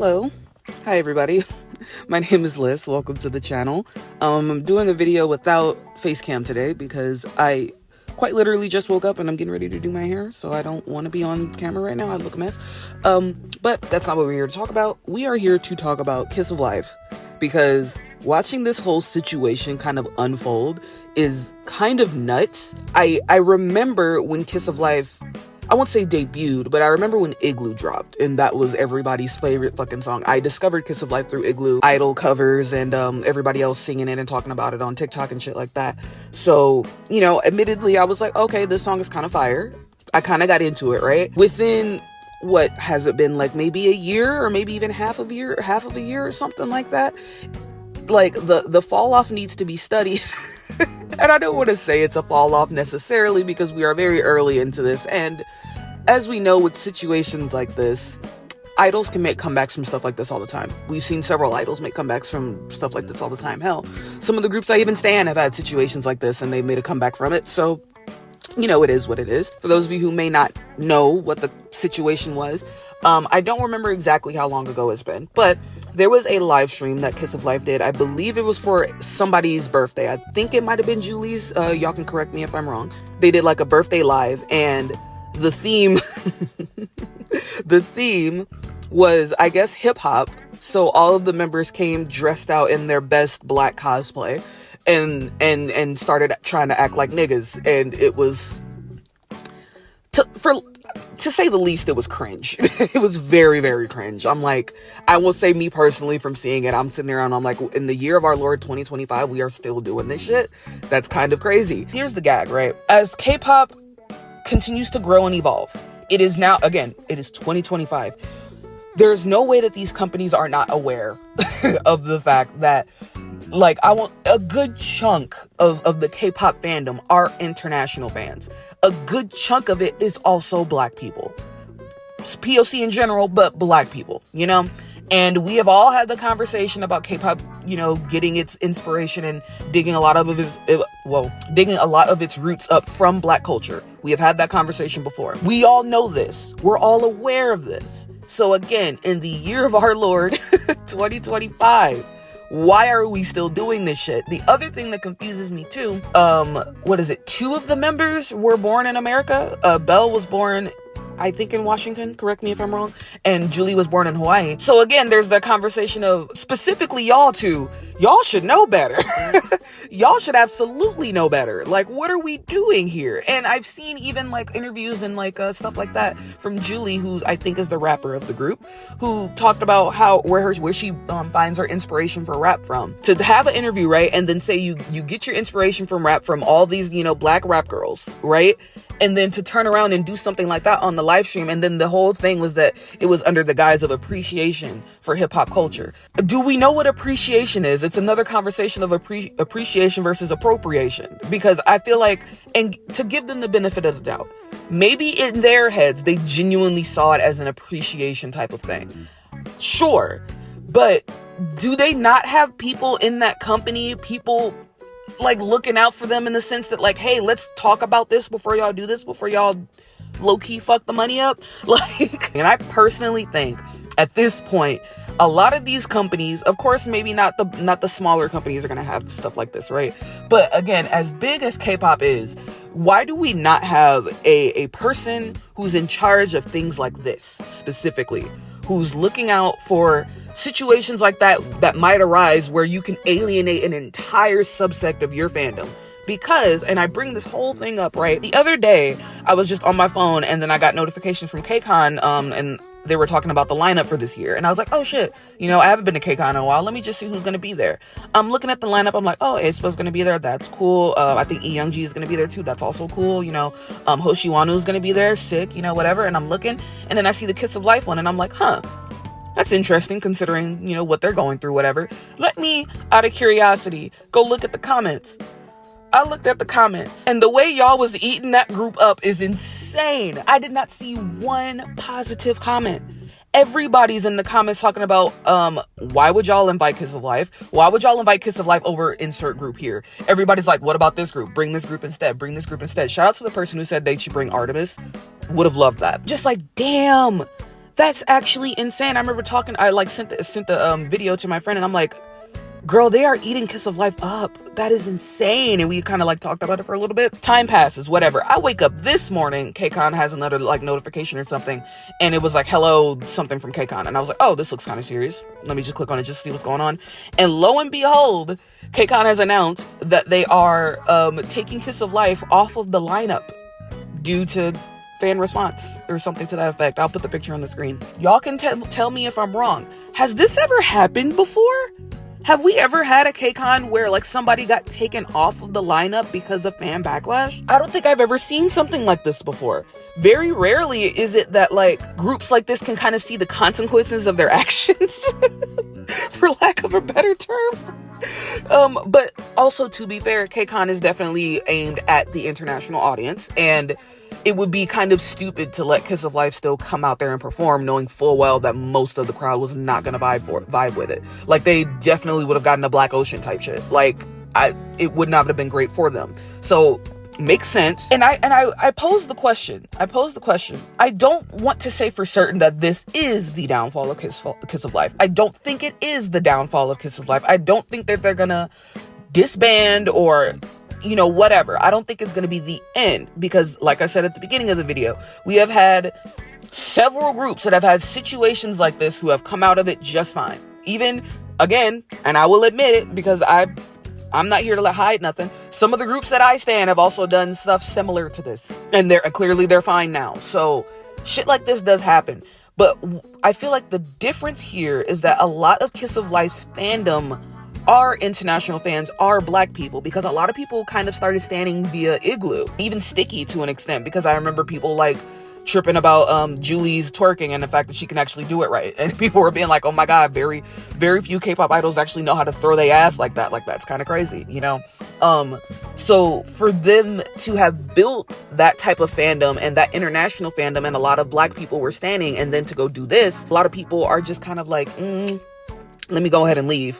Hello. Hi, everybody. My name is Liz. Welcome to the channel. I'm doing a video without face cam today because I quite literally just woke up and I'm getting ready to do my hair, so I don't want to be on camera right now. I look a mess. But that's not what we're here to talk about. We are here to talk about Kiss of Life because watching this whole situation kind of unfold is kind of nuts. I remember when Kiss of Life, I won't say debuted, but I remember when Igloo dropped, and that was everybody's favorite fucking song. I discovered Kiss of Life through Igloo, Idol covers, and everybody else singing it and talking about it on TikTok and shit like that. So, you know, admittedly, I was like, okay, this song is kind of fire. I kind of got into it, right? Within, what has it been, like maybe a year or maybe even half of a year or something like that? Like, the fall off needs to be studied. And I don't want to say it's a fall off necessarily because we are very early into this. And as we know, with situations like this, idols can make comebacks from stuff like this all the time. We've seen several idols make comebacks from stuff like this all the time. Hell, some of the groups I even stan have had situations like this and they made a comeback from it. So, you know, it is what it is. For those of you who may not know what the situation was, I don't remember exactly how long ago it's been, but there was a live stream that Kiss of Life did. I believe it was for somebody's birthday. I think it might have been Julie's. Y'all can correct me if I'm wrong. They did like a birthday live, and the theme, the theme was, I guess, hip hop. So all of the members came dressed out in their best black cosplay and started trying to act like niggas. And it was, to say the least, it was cringe. It was very, very cringe. I'm like, I will say me personally from seeing it, I'm sitting there and I'm like, in the year of our Lord 2025, we are still doing this shit. That's kind of crazy. Here's the gag, right? As K-pop continues to grow and evolve, it is now, again, it is 2025. There's no way that these companies are not aware of the fact that, like, I want a good chunk of the K-pop fandom are international fans. A good chunk of it is also black people. It's POC in general, but black people, you know? And we have all had the conversation about K-pop, you know, getting its inspiration and digging a lot of its roots up from black culture. We have had that conversation before. We all know this. We're all aware of this. So again, in the year of our Lord, 2025, why are we still doing this shit? The other thing that confuses me too, what is it? 2 of the members were born in America. Belle was born, I think, in Washington, correct me if I'm wrong, and Julie was born in Hawaii. So again, there's the conversation of specifically y'all two. Y'all should know better. Y'all should absolutely know better. Like, what are we doing here? And I've seen even like interviews and like stuff like that from Julie, who I think is the rapper of the group, who talked about where she finds her inspiration for rap from. To have an interview, right, and then say you get your inspiration from rap from all these, you know, black rap girls, right? And then to turn around and do something like that on the live stream. And then the whole thing was that it was under the guise of appreciation for hip hop culture. Do we know what appreciation is? It's another conversation of appreciation versus appropriation. Because I feel like, and to give them the benefit of the doubt, maybe in their heads, they genuinely saw it as an appreciation type of thing. Sure. But do they not have people in that company, people like looking out for them in the sense that like, hey, let's talk about this before y'all do this, before y'all low-key fuck the money up? Like, and I personally think at this point, a lot of these companies, of course, maybe not the smaller companies are going to have stuff like this, right? But again, as big as K-pop is, why do we not have a person who's in charge of things like this specifically, who's looking out for situations like that might arise where you can alienate an entire subsect of your fandom? Because, and I bring this whole thing up, right? The other day, I was just on my phone and then I got notifications from kcon, and they were talking about the lineup for this year. And I was like, oh shit, you know, I haven't been to kcon in a while. Let me just see who's going to be there. I'm looking at the lineup. I'm like, oh, aespa's going to be there. That's cool. I think Youngji is going to be there too. That's also cool. You know, Hoshiwanu is going to be there. Sick, you know, whatever. And I'm looking, and then I see the Kiss of Life one and I'm like, huh, that's interesting considering, you know, what they're going through, whatever. Let me, out of curiosity, go look at the comments. I looked at the comments, and the way y'all was eating that group up is insane. I did not see one positive comment. Everybody's in the comments talking about, why would y'all invite Kiss of Life? Why would y'all invite Kiss of Life over insert group here? Everybody's like, what about this group? Bring this group instead. Bring this group instead. Shout out to the person who said they should bring Artemis. Would have loved that. Just like, damn. That's actually insane. I remember I like sent the video to my friend, and I'm like, girl, they are eating Kiss of Life up. That is insane. And we kind of like talked about it for a little bit. Time passes, whatever. I wake up this morning, kcon has another like notification or something, and it was like, hello, something from kcon. And I was like, oh, this looks kind of serious. Let me just click on it just to see what's going on. And lo and behold, kcon has announced that they are taking Kiss of Life off of the lineup due to fan response or something to that effect. I'll put the picture on the screen. Y'all can tell me if I'm wrong. Has this ever happened before? Have we ever had a kcon where like somebody got taken off of the lineup because of fan backlash? I don't think I've ever seen something like this before. Very rarely is it that like groups like this can kind of see the consequences of their actions, for lack of a better term. But also, to be fair, kcon is definitely aimed at the international audience, and it would be kind of stupid to let Kiss of Life still come out there and perform knowing full well that most of the crowd was not gonna vibe with it. Like, they definitely would have gotten a Black Ocean type shit. Like, it would not have been great for them. So, makes sense. And I posed the question. I don't want to say for certain that this is the downfall of Kiss of Life. I don't think it is the downfall of Kiss of Life. I don't think that they're gonna disband or, you know, whatever. I don't think it's going to be the end, because like I said at the beginning of the video, we have had several groups that have had situations like this who have come out of it just fine. Even, again, and I will admit it because I'm not here to hide nothing, some of the groups that I stan have also done stuff similar to this, and they're fine now. So shit like this does happen. But I feel like the difference here is that a lot of Kiss of Life's fandom are international fans, are Black people, because a lot of people kind of started standing via Igloo, even Sticky to an extent, because I remember people like tripping about Julie's twerking and the fact that she can actually do it right, and people were being like, oh my god, very few K-pop idols actually know how to throw their ass like that. Like, that's kind of crazy, you know. So for them to have built that type of fandom and that international fandom, and a lot of Black people were standing, and then to go do this, a lot of people are just kind of like, let me go ahead and leave.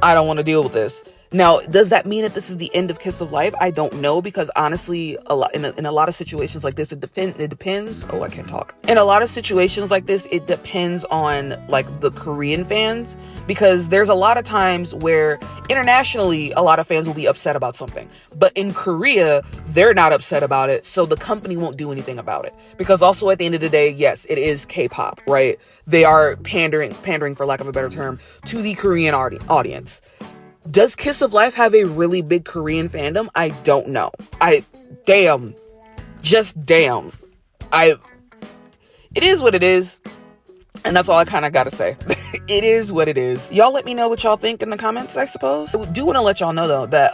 I don't want to deal with this. Now, does that mean that this is the end of Kiss of Life? I don't know, because honestly, in a lot of situations like this, it depends. Oh, I can't talk. In a lot of situations like this, it depends on like the Korean fans, because there's a lot of times where internationally, a lot of fans will be upset about something, but in Korea, they're not upset about it, so the company won't do anything about it. Because also at the end of the day, yes, it is K-pop, right? They are pandering for lack of a better term, to the Korean audience. Does Kiss of Life have a really big Korean fandom? I don't know. It is what it is. And that's all I kind of got to say. It is what it is. Y'all let me know what y'all think in the comments, I suppose. I do want to let y'all know, though, that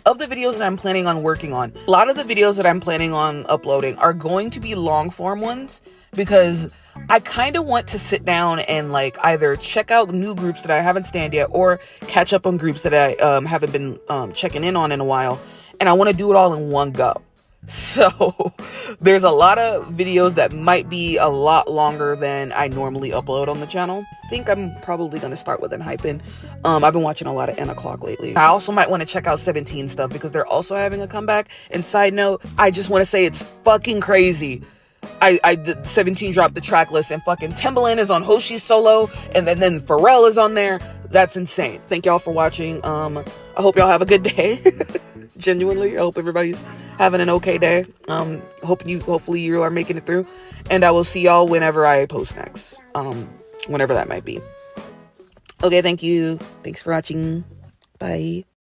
of the videos that I'm planning on working on, a lot of the videos that I'm planning on uploading are going to be long form ones, because I kind of want to sit down and like either check out new groups that I haven't stanned yet, or catch up on groups that I haven't been checking in on in a while. And I want to do it all in one go. So there's a lot of videos that might be a lot longer than I normally upload on the channel. I think I'm probably going to start with Hypen. I've been watching a lot of N O'Clock lately. I also might want to check out 17 stuff, because they're also having a comeback. And side note, I just want to say it's fucking crazy. 17 dropped the track list, and fucking Timbaland is on Hoshi's solo, and then Pharrell is on there. That's insane. Thank y'all for watching. I hope y'all have a good day. Genuinely, I hope everybody's having an okay day. Hopefully you are making it through, and I will see y'all whenever I post next, whenever that might be. Okay, thank you. Thanks for watching. Bye.